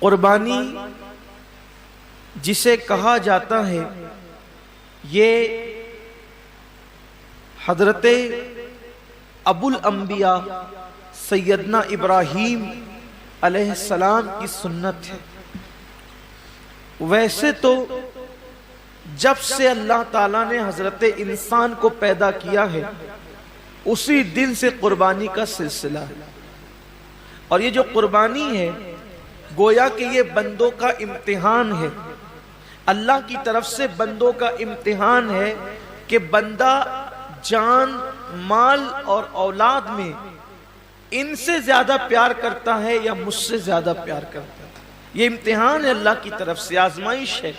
قربانی جسے کہا جاتا ہے یہ حضرت ابو الانبیاء سیدنا ابراہیم علیہ السلام کی سنت ہے۔ ویسے تو جب سے اللہ تعالیٰ نے حضرت انسان کو پیدا کیا ہے اسی دن سے قربانی کا سلسلہ ہے، اور یہ جو قربانی ہے گویا کہ یہ بندوں کا امتحان ہے، اللہ کی طرف سے بندوں کا امتحان ہے کہ بندہ جان، مال اور اولاد میں ان سے زیادہ پیار کرتا ہے یا مجھ سے زیادہ پیار کرتا ہے۔ یہ امتحان ہے اللہ کی طرف سے، آزمائش ہے۔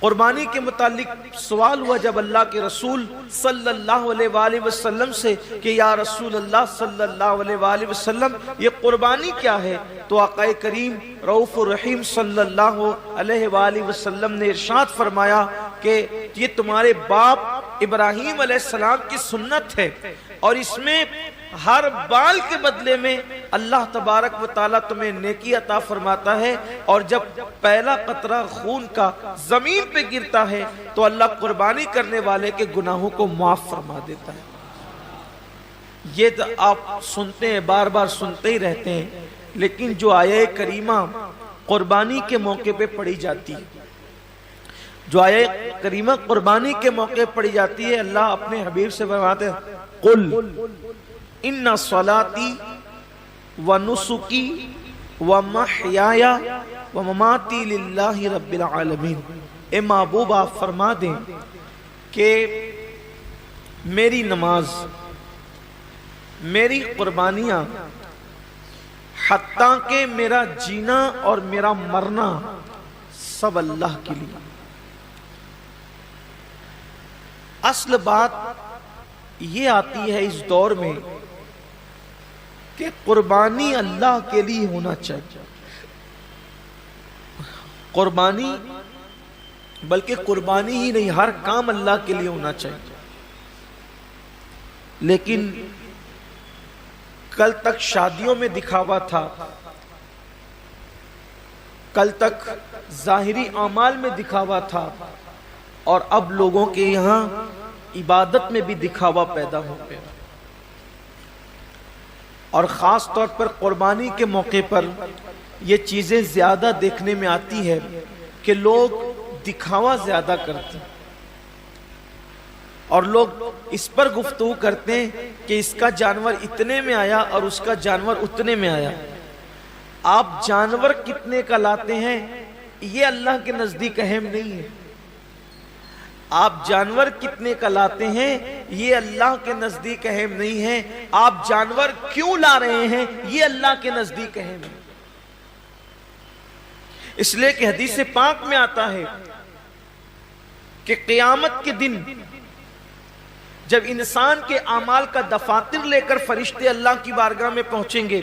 قربانی کے متعلق سوال ہوا جب اللہ کے رسول صلی اللہ علیہ وآلہ وسلم سے کہ یا رسول اللہ صلی اللہ علیہ وآلہ وسلم یہ قربانی کیا ہے؟ تو آقا کریم رؤوف الرحیم صلی اللہ علیہ وآلہ وسلم نے ارشاد فرمایا کہ یہ تمہارے باپ ابراہیم علیہ السلام کی سنت ہے، اور اس میں ہر بال کے بدلے میں اللہ تبارک و تعالیٰ تمہیں نیکی عطا فرماتا ہے، اور جب پہلا قطرہ خون کا زمین پہ گرتا ہے تو اللہ قربانی کرنے والے کے گناہوں کو معاف فرما دیتا ہے۔ یہ تو آپ سنتے ہیں، بار بار سنتے ہی رہتے ہیں، لیکن جو آیہ کریمہ قربانی کے موقع پہ پڑھی جاتی ہے، جو آیہ کریمہ قربانی کے موقع پڑھی جاتی ہے، اللہ اپنے حبیب سے فرماتے ہیں قل ان صلاتی ونسکی ومحیای ومماتی للہ رب العالمین۔ اے محبوب آپ فرما دیں کہ میری نماز، میری قربانیاں، حتیٰ کہ میرا جینا اور میرا مرنا سب اللہ کے لیے۔ اصل بات یہ آتی ہے اس دور میں کہ قربانی اللہ کے لیے ہونا چاہیے، قربانی بلکہ قربانی ہی نہیں، ہر کام اللہ کے لیے ہونا چاہیے۔ لیکن کل تک شادیوں میں دکھاوا تھا، کل تک ظاہری اعمال میں دکھاوا تھا، اور اب لوگوں کے یہاں عبادت میں بھی دکھاوا پیدا ہو گیا، اور خاص طور پر قربانی کے موقع پر یہ چیزیں زیادہ دیکھنے میں آتی ہے کہ لوگ دکھاوا زیادہ کرتے ہیں، اور لوگ اس پر گفتگو کرتے ہیں کہ اس کا جانور اتنے میں آیا اور اس کا جانور اتنے میں آیا۔ آپ جانور کتنے کا لاتے ہیں یہ اللہ کے نزدیک اہم نہیں ہے، آپ جانور کتنے کا لاتے ہیں یہ اللہ کے نزدیک اہم نہیں ہے، آپ جانور کیوں لا رہے ہیں یہ اللہ کے نزدیک اہم ہے۔ اس لیے کہ حدیث پاک میں آتا ہے کہ قیامت کے دن جب انسان کے اعمال کا دفاتر لے کر فرشتے اللہ کی بارگاہ میں پہنچیں گے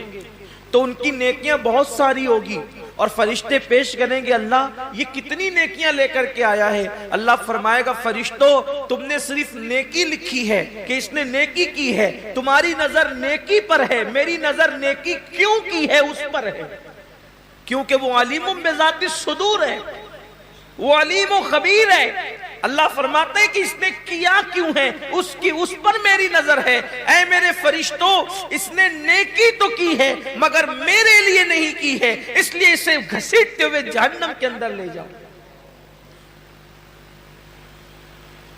تو ان کی نیکیاں بہت ساری ہوگی، اور فرشتے پیش کریں گے اللہ یہ کتنی نیکیاں لے کر کے آیا ہے؟ اللہ فرمائے گا فرشتوں تم نے صرف نیکی لکھی ہے کہ اس نے نیکی کی ہے، تمہاری نظر نیکی پر ہے، میری نظر نیکی کیوں کی ہے اس پر ہے، کیونکہ وہ علیم بذات الصدور ہے، وہ علیم و خبیر ہے۔ اللہ فرماتے ہیں کہ اس نے کیا کیوں ہے اس پر میری نظر ہے۔ اے میرے فرشتوں اس نے نیکی تو کی ہے مگر میرے لیے نہیں کی ہے، اس لیے اسے گھسیٹتے ہوئے جہنم کے اندر لے جاؤ۔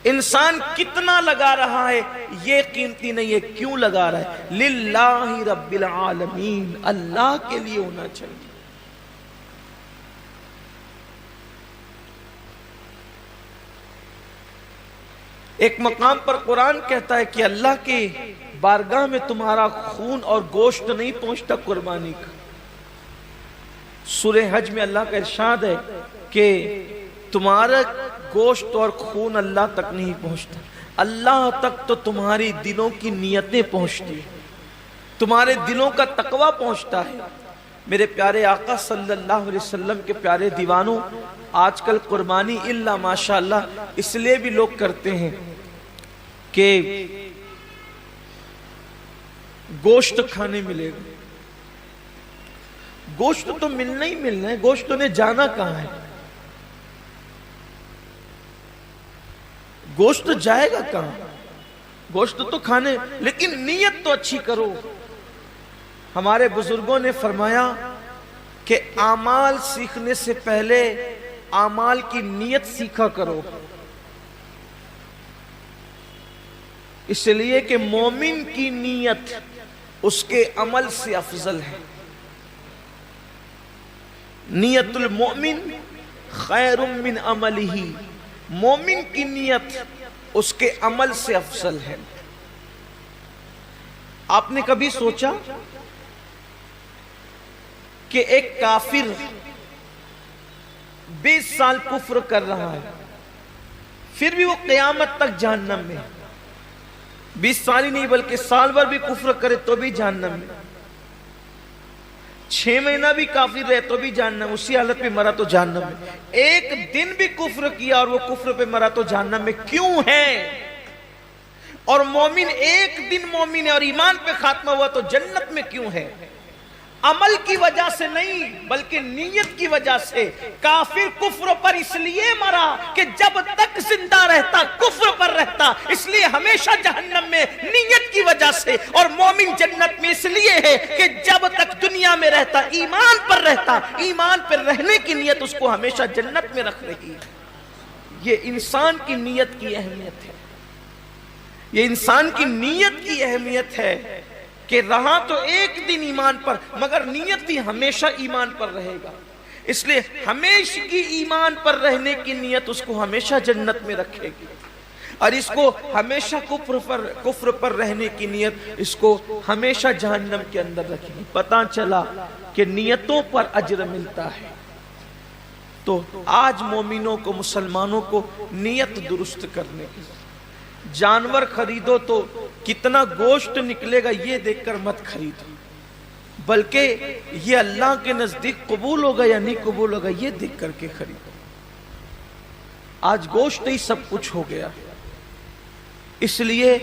انسان کتنا لگا رہا ہے یہ قیمتی نہیں ہے، کیوں لگا رہا ہے؟ للہ رب العالمین، اللہ کے لیے ہونا چاہیے۔ ایک مقام پر قرآن کہتا ہے کہ اللہ کے بارگاہ میں تمہارا خون اور گوشت نہیں پہنچتا قربانی کا۔ سورہ حج میں اللہ کا ارشاد ہے کہ تمہارا گوشت اور خون اللہ تک نہیں پہنچتا، اللہ تک تو تمہاری دلوں کی نیتیں پہنچتی ہیں، تمہارے دلوں کا تقوی پہنچتا ہے۔ میرے پیارے آقا صلی اللہ علیہ وسلم کے پیارے دیوانوں، آج کل قربانی اللہ ماشاءاللہ اس لیے بھی لوگ کرتے ہیں کہ گوشت کھانے ملے گا، گوشت تو ملنا ہی ملنا ہے، گوشت نے جانا کہاں ہے؟ گوشت جائے گا کہاں؟ گوشت تو کھانے، لیکن نیت تو اچھی کرو۔ ہمارے بزرگوں نے فرمایا کہ اعمال سیکھنے سے پہلے اعمال کی نیت سیکھا کرو، اس لیے کہ مومن کی نیت اس کے عمل سے افضل ہے۔ نیت المؤمن خیر من عملہ، مومن کی نیت اس کے عمل سے افضل ہے۔ آپ نے کبھی سوچا کہ ایک کافر 20 سال کفر کر رہا ہے، پھر بھی وہ قیامت تک جہنم میں، 20 سال ہی نہیں بلکہ سال بھر بھی کفر کرے تو بھی جہنم میں، 6 مہینہ بھی کافر رہے تو بھی جہنم، اسی حالت پہ مرا تو جہنم میں، ایک دن بھی کفر کیا اور وہ کفر پہ مرا تو جہنم میں کیوں ہے؟ اور مومن ایک دن مومن ہے اور ایمان پہ خاتمہ ہوا تو جنت میں کیوں ہے؟ عمل کی وجہ سے نہیں بلکہ نیت کی وجہ سے۔ کافر کفر پر اس لیے مرا کہ جب تک زندہ رہتا کفر پر رہتا، اس لیے ہمیشہ جہنم میں نیت کی وجہ سے، اور مومن جنت میں اس لیے ہے کہ جب تک دنیا میں رہتا ایمان پر رہتا، ایمان پر رہنے کی نیت اس کو ہمیشہ جنت میں رکھ رہی ہے۔ یہ انسان کی نیت کی اہمیت ہے، یہ انسان کی نیت کی اہمیت ہے کہ رہا تو ایک دن ایمان پر مگر نیت بھی ہمیشہ ایمان پر رہے گا، اس لیے ہمیشہ کی ایمان پر رہنے کی نیت اس کو ہمیشہ جنت میں رکھے گی، اور اس کو ہمیشہ کفر پر رہنے کی نیت اس کو ہمیشہ جہنم کے اندر رکھے گی۔ پتہ چلا کہ نیتوں پر اجر ملتا ہے۔ تو آج مومنوں کو، مسلمانوں کو نیت درست کرنے کی، جانور خریدو تو کتنا گوشت نکلے گا یہ دیکھ کر مت خریدو، بلکہ یہ اللہ کے نزدیک قبول ہوگا یا نہیں قبول ہوگا یہ دیکھ کر کے خریدو۔ آج گوشت ہی سب کچھ ہو گیا، اس لیے